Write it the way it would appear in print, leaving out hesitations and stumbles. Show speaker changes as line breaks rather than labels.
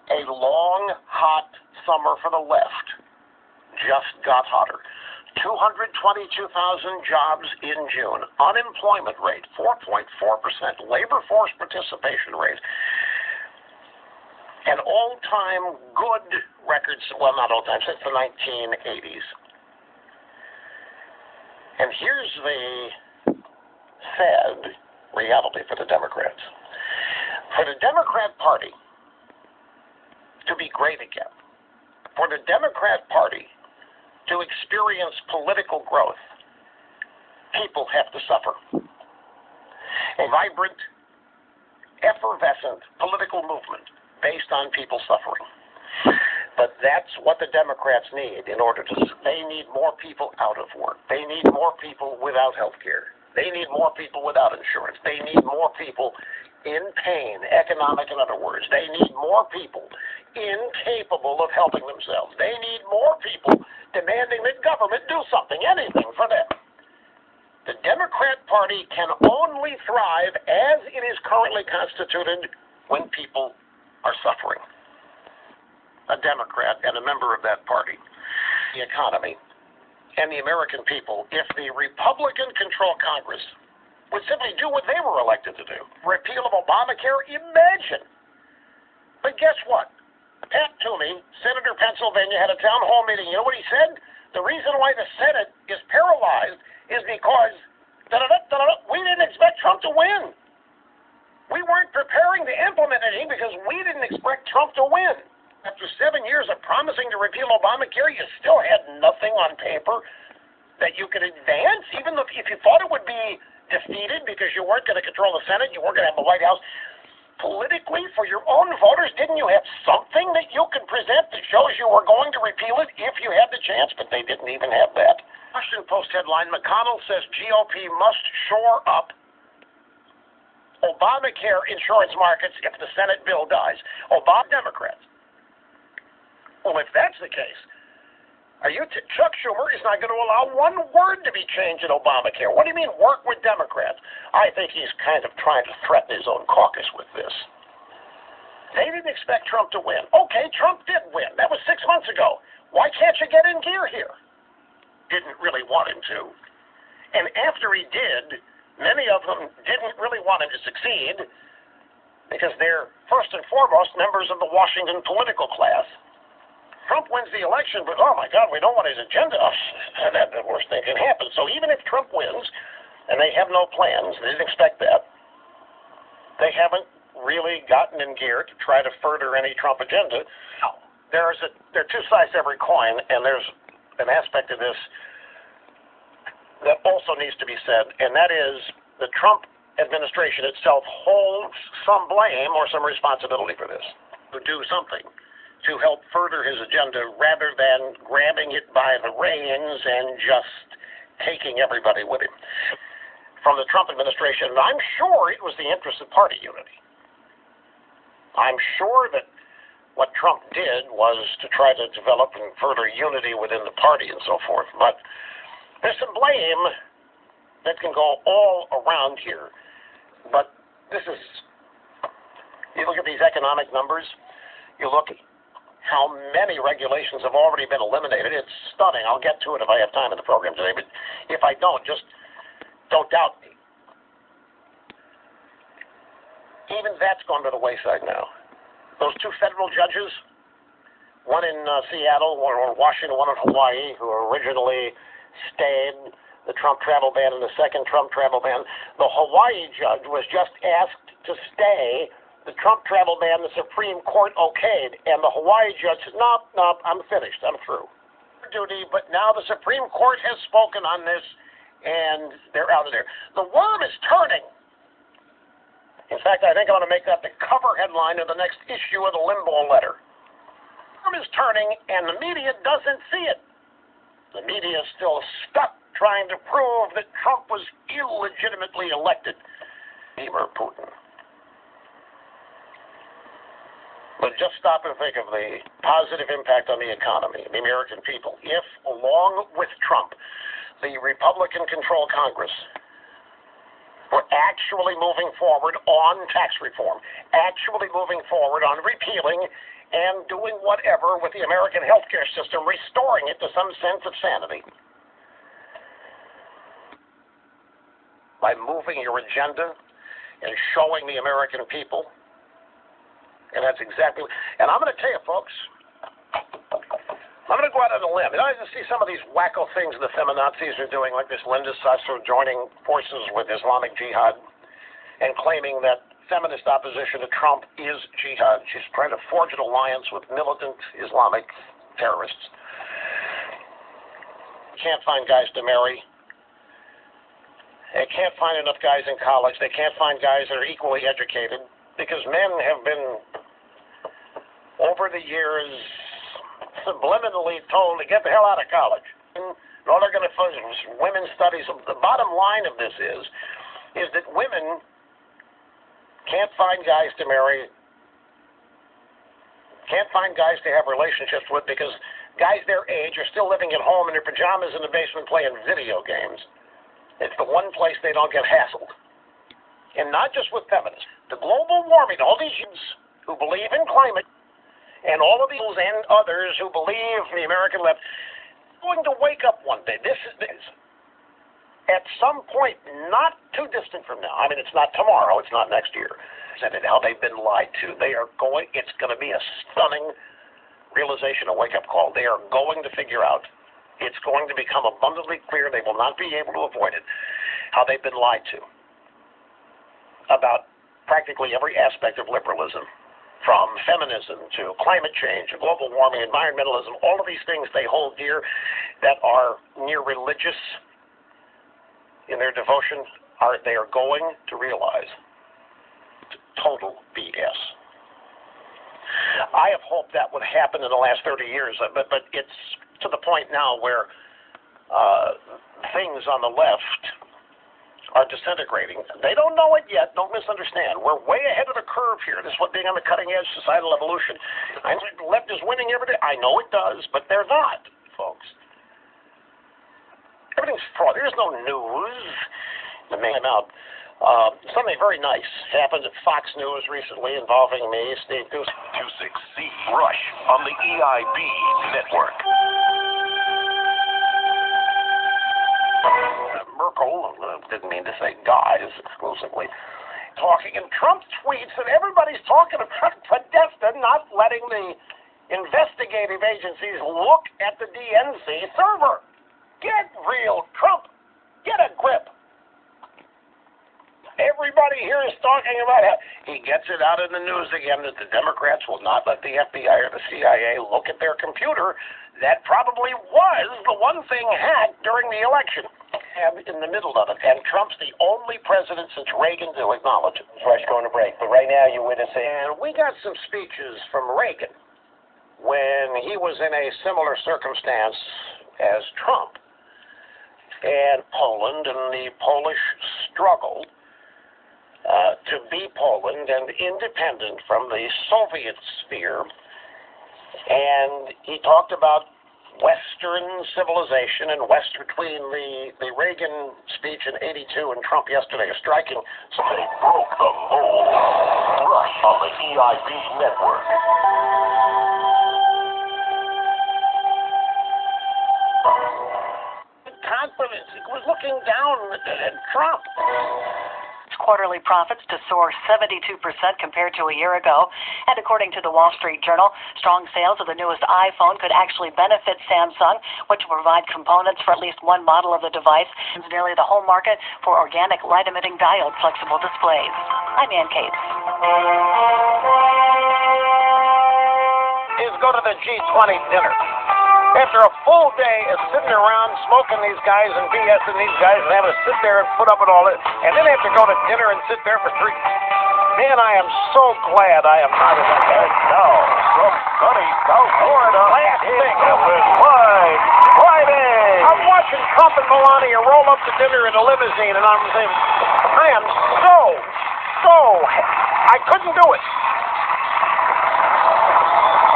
A long, hot summer for the left just got hotter. 222,000 jobs in June. Unemployment rate, 4.4%. Labor force participation rate. An all-time good record, well, not all-time, since the 1980s. And here's the sad reality for the Democrats. For the Democrat Party to be great again, for the Democrat Party to experience political growth, people have to suffer. A vibrant, effervescent political movement based on people suffering. But that's what the Democrats need in order to, they need more people out of work. They need more people without health care. They need more people without insurance. They need more people in pain, economic in other words. They need more people incapable of helping themselves. They need more people demanding that government do something, anything for them. The Democrat Party can only thrive as it is currently constituted when people are suffering. A Democrat and a member of that party, the economy, and the American people, if the Republican-controlled Congress would simply do what they were elected to do, repeal of Obamacare, imagine. But guess what? Pat Toomey, Senator Pennsylvania, had a town hall meeting. You know what he said? The reason why the Senate is paralyzed is because we didn't expect Trump to win. We weren't preparing to implement anything because we didn't expect Trump to win. After 7 years of promising to repeal Obamacare, you still had nothing on paper that you could advance, even if you thought it would be defeated because you weren't going to control the Senate, you weren't going to have the White House. Politically, for your own voters, didn't you have something that you could present that shows you were going to repeal it if you had the chance? But they didn't even have that. Washington Post headline, McConnell says GOP must shore up Obamacare insurance markets if the Senate bill dies. Democrats. Well, if that's the case, Chuck Schumer is not going to allow one word to be changed in Obamacare. What do you mean, work with Democrats? I think he's kind of trying to threaten his own caucus with this. They didn't expect Trump to win. Okay, Trump did win. That was 6 months ago. Why can't you get in gear here? Didn't really want him to. And after he did, many of them didn't really want him to succeed because they're, first and foremost, members of the Washington political class. Trump wins the election, but oh my God, we don't want his agenda. That's the worst thing can happen. So even if Trump wins, and they have no plans, they didn't expect that, they haven't really gotten in gear to try to further any Trump agenda. There are two sides to every coin, and there's an aspect of this that also needs to be said, and that is the Trump administration itself holds some blame or some responsibility for this, to do something to help further his agenda rather than grabbing it by the reins and just taking everybody with him. From the Trump administration, I'm sure it was the interest of party unity. I'm sure that what Trump did was to try to develop and further unity within the party and so forth. But there's some blame that can go all around here. But this is, you look at these economic numbers, you look at how many regulations have already been eliminated. It's stunning. I'll get to it if I have time in the program today, but if I don't, just don't doubt me. Even that's gone to the wayside now. Those two federal judges, one in Seattle, one in Washington, one in Hawaii, who originally stayed the Trump travel ban and the second Trump travel ban, the Hawaii judge was just asked to stay the Trump travel ban. The Supreme Court okayed, and the Hawaii judge said, nope, I'm finished, I'm through. Duty, but now the Supreme Court has spoken on this, and they're out of there. The worm is turning. In fact, I think I'm going to make that the cover headline of the next issue of the Limbaugh letter. The worm is turning, and the media doesn't see it. The media is still stuck trying to prove that Trump was illegitimately elected. Vladimir Putin. But just stop and think of the positive impact on the economy, the American people, if, along with Trump, the Republican-controlled Congress We're actually moving forward on tax reform, actually moving forward on repealing and doing whatever with the American healthcare system, restoring it to some sense of sanity. By moving your agenda and showing the American people. And that's exactly, and I'm going to tell you, folks, I'm going to go out on a limb. I just see some of these wacko things the feminazis are doing, like this Linda Ceasar joining forces with Islamic Jihad and claiming that feminist opposition to Trump is jihad. She's trying to forge an alliance with militant Islamic terrorists. Can't find guys to marry. They can't find enough guys in college. They can't find guys that are equally educated because men have been, over the years, subliminally told to get the hell out of college. And all they're going to focus on women's studies. The bottom line of this is that women can't find guys to marry, can't find guys to have relationships with because guys their age are still living at home in their pajamas in the basement playing video games. It's the one place they don't get hassled. And not just with feminists. The global warming, all these youths who believe in climate, and all of these and others who believe in the American left, going to wake up one day. This is at some point, not too distant from now. I mean, it's not tomorrow. It's not next year. And how they've been lied to. It's going to be a stunning realization, a wake-up call. They are going to figure out. It's going to become abundantly clear. They will not be able to avoid it. How they've been lied to about practically every aspect of liberalism. From feminism to climate change, to global warming, environmentalism, all of these things they hold dear that are near religious in their devotion, they are going to realize total BS. I have hoped that would happen in the last 30 years, but it's to the point now where things on the left are disintegrating. They don't know it yet. Don't misunderstand. We're way ahead of the curve here. This is what being on the cutting edge societal evolution. I know the left is winning every day. I know it does, but they're not, folks. Everything's fraud. There's no news. The man out. Something very nice happened at Fox News recently involving me, Steve Goose.
26C Rush on the EIB network.
Merkel, didn't mean to say guys exclusively, talking, and Trump tweets that everybody's talking about Podesta not letting the investigative agencies look at the DNC server. Get real, Trump. Get a grip. Everybody here is talking about how he gets it out in the news again that the Democrats will not let the FBI or the CIA look at their computer. That probably was the one thing hacked during the election. And in the middle of it. And Trump's the only president since Reagan to acknowledge it.
Rush going to break. But right now you're witnessing.
And we got some speeches from Reagan when he was in a similar circumstance as Trump. And Poland and the Polish struggle to be Poland and independent from the Soviet sphere. And he talked about Western civilization and between the Reagan speech in '82 and Trump yesterday, a striking.
They broke the mold. Rush on the EIB network.
Confidence. He was looking down at Trump.
Quarterly profits to soar 72% compared to a year ago. And according to the Wall Street Journal, strong sales of the newest iPhone could actually benefit Samsung, which will provide components for at least one model of the device. It's nearly the whole market for organic light-emitting diode flexible displays. I'm Ann Cates.
Is go to the G20 dinner. After a full day of sitting around smoking these guys and BSing these guys and having to sit there and put up with all it, and then have to go to dinner and sit there for 3. Man, I am so glad I am not in that bed.
Now, from sunny South Florida,
Last thing.
Wide Friday.
I'm watching Trump and Melania roll up to dinner in a limousine, and I'm saying, I am I couldn't do it.